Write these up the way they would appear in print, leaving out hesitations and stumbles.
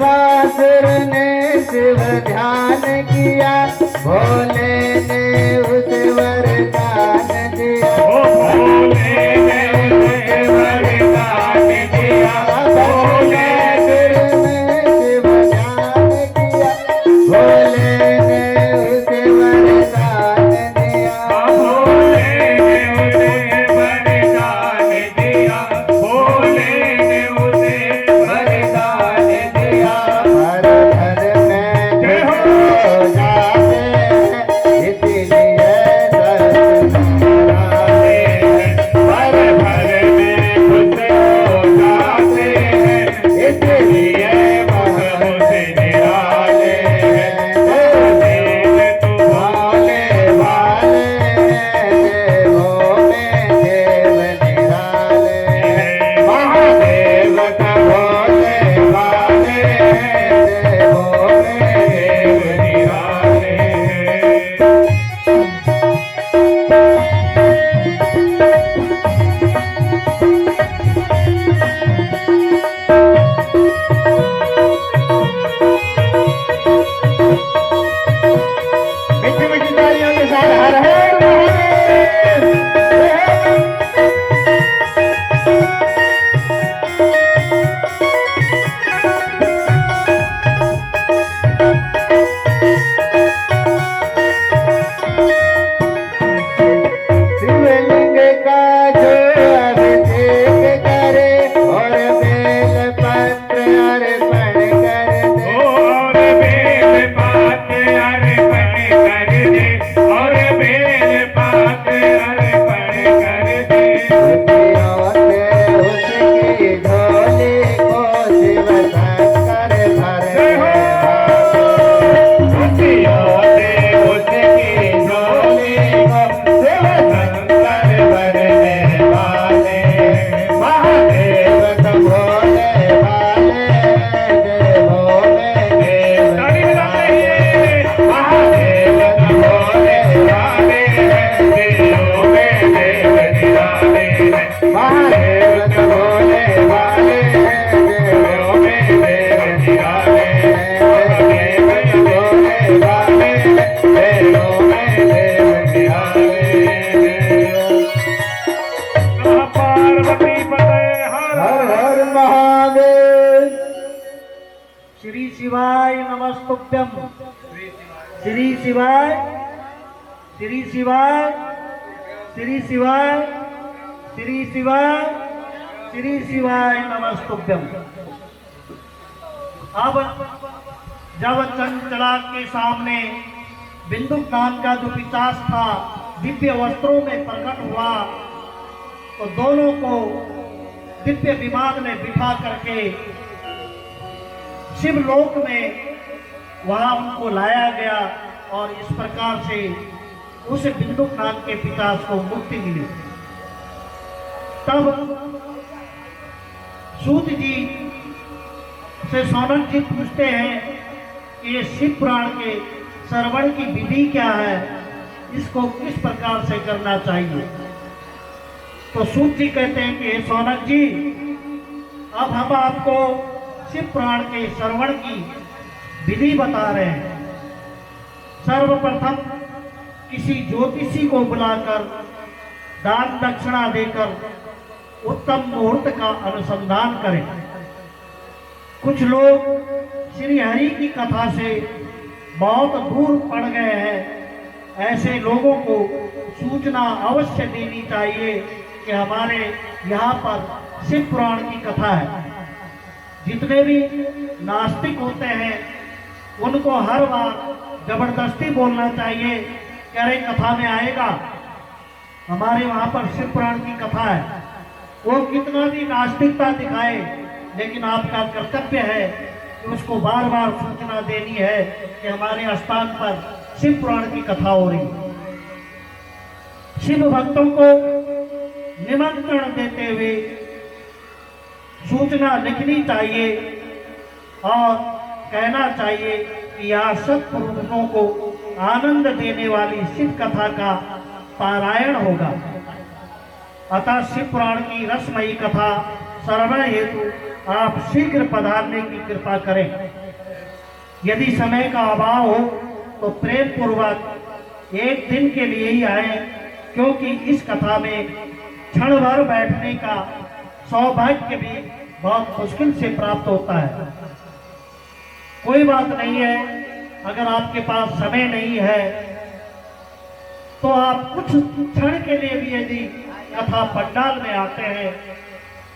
बासुर ने शिव ध्यान किया, भोले ने उस वरदान दिया। भोले ने उसे वरदान दिया। भोले में शिव ध्यान किया, भोले ने उसे वरदान दिया। भोले ने उसे वरदान दिया। भोले ने उसे वरदान दिया। हर घर में जय हो। जाते हैं, इसलिए सरस हर घर में खुश हो जाते हैं, इसलिए बहुत निराले हैं। देव तू भोले वाले देवों में देव निराले हैं। महादेव का भोले वाले हैं, देवों में देव निराले हैं। मीठी मीठी तालियों के साथ हर हर महादेव। शिवलिंग का जो अभिषेक करे और बेल पत्र अर्पण कर दे। और बेल पात अर्पण कर दे। और बेल पात अर्पण कर दे। खुशियों से उसकी झोली को शिव शंकर भर जय हो। दे। खुशियों से उसकी झोली को शिव शंकर भरने वाले हैं। महादेव देव भोले वाले देवों में देव ताली बजाते हैं। महादेव का भोले वाले हैं, देवों में देव निराले हैं। महादेव भोले वाले देवों में देव निराले हैं। देव भोले वाले देवों में देव निराले हैं। नमः पार्वती पतये हर हर हर महादेव। श्री शिवाय नमस्तुभ्यम। श्री शिवाय, श्री शिवाय, श्री शिवाय, श्री शिवाय, श्री शिवाय नमस्तुभ्यम। अब जब चंचला के सामने बिंदुक नाम का जो पिशाच था दिव्य वस्त्रों में प्रकट हुआ, तो दोनों को दिव्य विमान में बिठा करके शिवलोक में वहां उनको लाया गया और इस प्रकार से उस बिंदुक नाम के पिशाच को मुक्ति मिली। तब सूत जी से सौनक जी पूछते हैं कि ये शिव पुराण के श्रवण की विधि क्या है, इसको किस प्रकार से करना चाहिए। तो सूत जी कहते हैं कि हे सौनक जी, अब हम आपको शिव पुराण के श्रवण की विधि बता रहे हैं। सर्वप्रथम किसी ज्योतिषी को बुलाकर दान दक्षिणा देकर उत्तम मुहूर्त का अनुसंधान करें। कुछ लोग श्री हरि की कथा से बहुत दूर पड़ गए हैं, ऐसे लोगों को सूचना अवश्य देनी चाहिए कि हमारे यहाँ पर शिव पुराण की कथा है। जितने भी नास्तिक होते हैं उनको हर बार जबरदस्ती बोलना चाहिए कि अरे कथा में आएगा, हमारे वहाँ पर शिव पुराण की कथा है। वो कितना भी नास्तिकता दिखाए, लेकिन आपका कर्तव्य है कि उसको बार बार सूचना देनी है कि हमारे स्थान पर शिव पुराण की कथा हो रही है। शिव भक्तों को निमंत्रण देते हुए सूचना लिखनी चाहिए और कहना चाहिए कि यहाँ सत्पुरुषों को आनंद देने वाली शिव कथा का पारायण होगा। अतः शिव पुराण की रसमयी कथा श्रवण हेतु आप शीघ्र पधारने की कृपा करें। यदि समय का अभाव हो तो प्रेम पूर्वक एक दिन के लिए ही आए, क्योंकि इस कथा में क्षण भर बैठने का सौभाग्य भी बहुत मुश्किल से प्राप्त होता है। कोई बात नहीं है, अगर आपके पास समय नहीं है तो आप कुछ क्षण के लिए भी यदि कथा पंडाल में आते हैं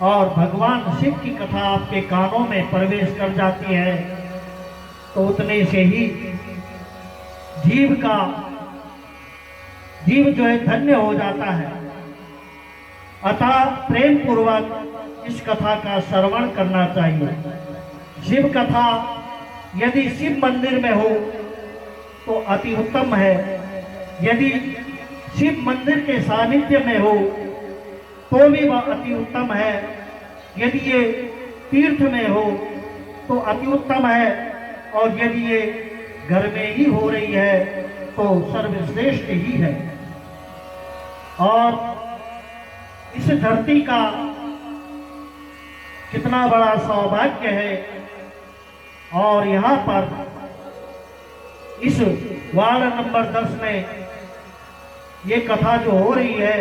और भगवान शिव की कथा आपके कानों में प्रवेश कर जाती है तो उतने से ही जीव जो है धन्य हो जाता है। अतः प्रेम पूर्वक इस कथा का श्रवण करना चाहिए। शिव कथा यदि शिव मंदिर में हो तो अति उत्तम है, यदि शिव मंदिर के सानिध्य में हो तो भी वह अति उत्तम है, यदि ये तीर्थ में हो तो अति उत्तम है, और यदि ये घर में ही हो रही है तो सर्वश्रेष्ठ ही है। और इस धरती का कितना बड़ा सौभाग्य है, और यहाँ पर इस वार्ड नंबर 10 में ये कथा जो हो रही है